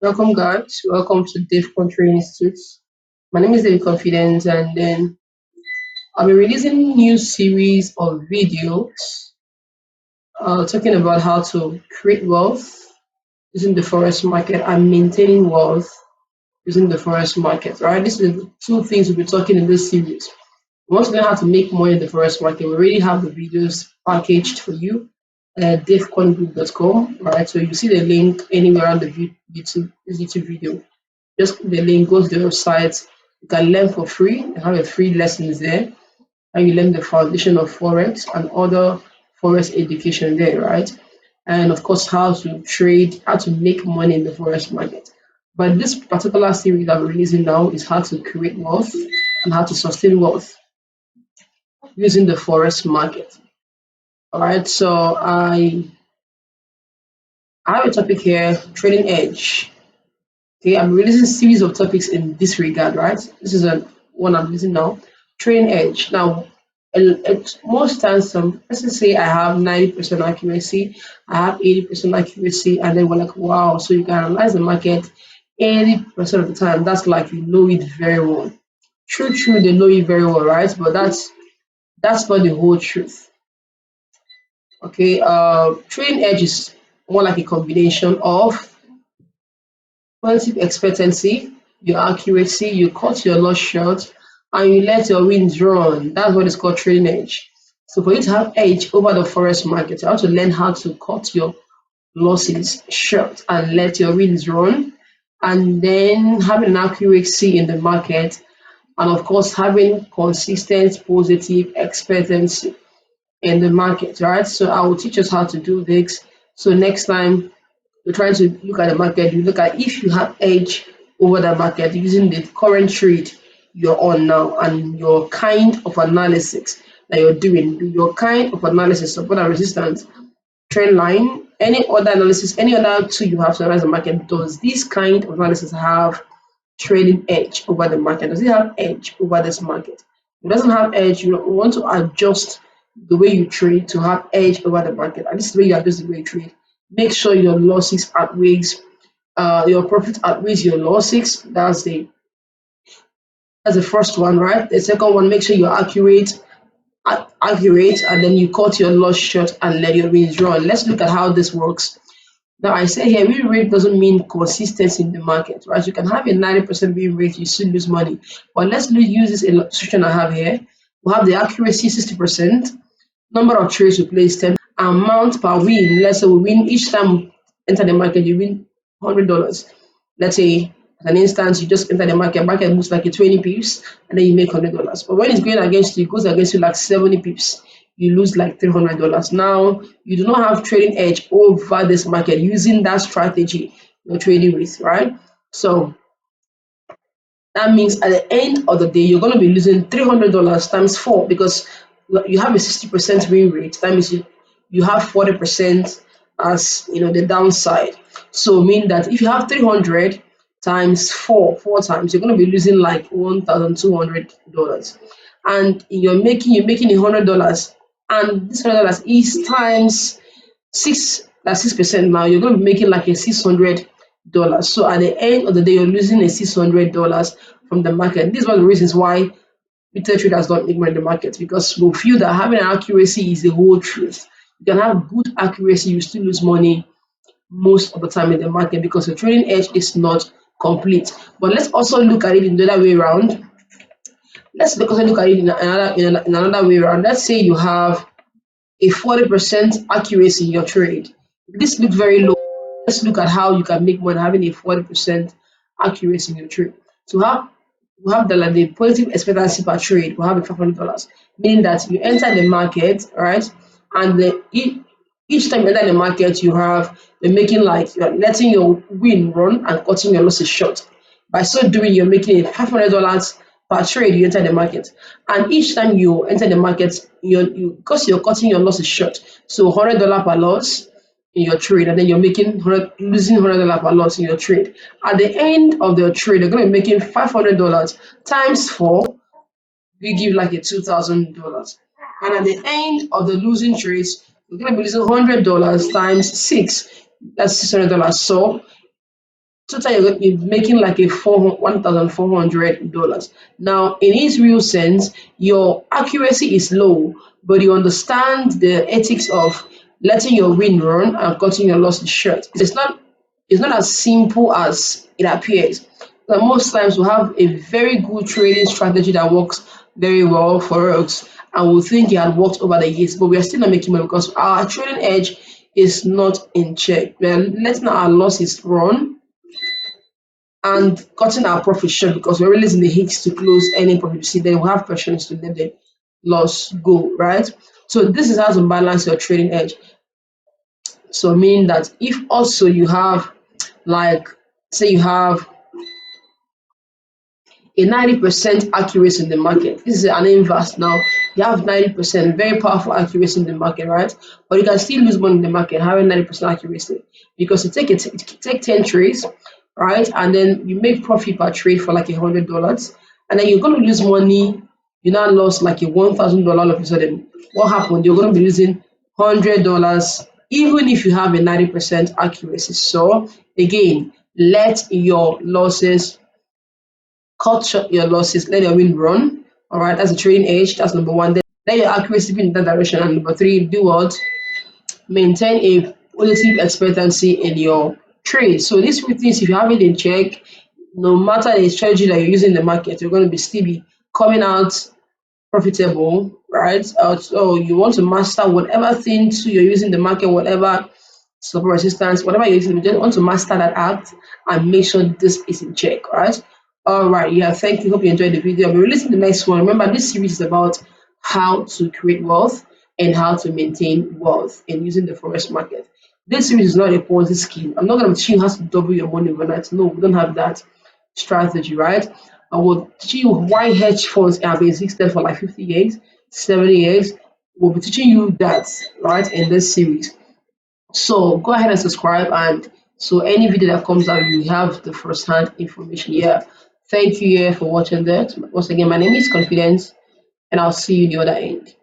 Welcome, guys. Welcome to Dave Country Institute. My name is David Confidence, and then I'll be releasing new series of videos talking about how to create wealth using the forex market and maintaining wealth using the forex market. Right? This is the two things we'll be talking in this series. We want to learn how to make money in the forex market. We already have the videos packaged for you at davecoingroup.com. Right? So you see the link anywhere on the YouTube video. Just click the link, go to the website. You can learn for free. You have a free lessons there. And you learn the foundation of Forex and other Forex education there, right? And of course, how to trade, how to make money in the Forex market. But this particular series that we're releasing now is how to create wealth and how to sustain wealth using the Forex market. All right, so I have a topic here, trading edge. Okay, I'm releasing a series of topics in this regard, right? This is a one I'm using now. Trading edge. Now, most times, let's just say I have 90% accuracy, I have 80% accuracy, and then we're like, wow, so you can analyze the market 80% of the time. That's like you know it very well. True, they know it very well, right? But that's not the whole truth. Okay, trading edge is more like a combination of relative expectancy, your accuracy, you cut your loss short, and you let your wins run. That's what is called trading edge. So for you to have edge over the forex market, you have to learn how to cut your losses short and let your wins run, and then having an accuracy in the market, and of course having consistent positive expectancy in the market, right? So I will teach us how to do this. So next time you're trying to look at the market, you look at if you have edge over the market using the current trade you're on now and your kind of analysis that you're doing, your kind of analysis, support and resistance, trend line, any other analysis, any other tool you have to analyze the market, does this kind of analysis have trading edge over the market? Does it have edge over this market? If it doesn't have edge, you want to adjust the way you trade to have edge over the market. And this is the way you adjust the way you trade. Make sure your losses outweighs your profit outweighs your losses. That's the first one, right? The second one, make sure you're accurate, and then you cut your loss short and let your wins run. Let's look at how this works. Now, I say here, win rate doesn't mean consistency in the market, right? You can have a 90% win rate, you still lose money. But let's use this illustration I have here. We have the accuracy 60%, number of trades we place 10, amount per win. Let's say we win each time we enter the market, you win $100. Let's say, as an instance, you just enter the market moves like a 20 pips, and then you make $100. But when it's going against you, it goes against you like 70 pips, you lose like $300. Now, you do not have trading edge over this market using that strategy you're trading with, right? So that means at the end of the day, you're going to be losing $300 times four because you have a 60% win rate. That means you have 40% as the downside. So mean that if you have 300 times four times, you're going to be losing like $1,200. And you're making $100, and this $100 is times six, that's 6% now. You're going to be making like a $600. So at the end of the day, you're losing a $600 from the market. This is one of the reasons why retail traders don't make money in the market, because we feel that having an accuracy is the whole truth. You can have good accuracy, you still lose money most of the time in the market because your trading edge is not complete. But let's also look at it in the other way around. Also look at it in another way around. Let's say you have a 40% accuracy in your trade. This looks very low. Let's look at how you can make money having a 40% accuracy in your trade. So we have the positive expectancy per trade. We have a $500, meaning that you enter the market, right? And each time you enter the market, you're making like you're letting your win run and cutting your losses short. By so doing, you're making a $500 per trade you enter the market. And each time you enter the market, because you're cutting your losses short. So $100 per loss in your trade, and then you're losing $100 per loss in your trade. At the end of the trade, you're going to be making $500 times four. We give like a $2,000. And at the end of the losing trades, you're going to be losing $100 times six. That's $600. So total you're making like a $1,400. Now, in its real sense, your accuracy is low, but you understand the ethics of letting your win run and cutting your losses short. It's not as simple as it appears. But most times we have a very good trading strategy that works very well for us, and we think it had worked over the years, but we are still not making money because our trading edge is not in check. We are letting our losses run and cutting our profit short because we're releasing the hits to close any profit you see, then we have questions to let the loss go, right? So this is how to balance your trading edge. So meaning that if also you have like say you have a 90% accuracy in the market. This is an inverse now. You have 90% very powerful accuracy in the market, right? But you can still lose money in the market having 90% accuracy because you take 10 trades, right? And then you make profit per trade for like $100, and then you're going to lose money. You now lost like a $1,000 all of a sudden. What happened? You're going to be losing $100 even if you have a 90% accuracy. So again, let your losses cut short your losses, let your win run. All right, that's a trading edge. That's number one. Then let your accuracy be in that direction. And number three, do what? Maintain a positive expectancy in your trade. So these three things, if you have it in check, no matter the strategy that you're using in the market, you're going to be still be coming out profitable, right? So you want to master whatever things you're using in the market, whatever support resistance, whatever you're using, you just want to master that act and make sure this is in check, right? All right, yeah, thank you. Hope you enjoyed the video. I'll be releasing the next one. Remember, this series is about how to create wealth and how to maintain wealth in using the forex market. This series is not a Ponzi scheme. I'm not going to teach you how to double your money overnight. No, we don't have that strategy, right? I will teach you why hedge funds have existed for like 50 years, 70 years. We'll be teaching you that, right, in this series. So go ahead and subscribe, and so any video that comes out, you have the first-hand information here. Thank you for watching that. Once again, my name is Confidence, and I'll see you in the other end.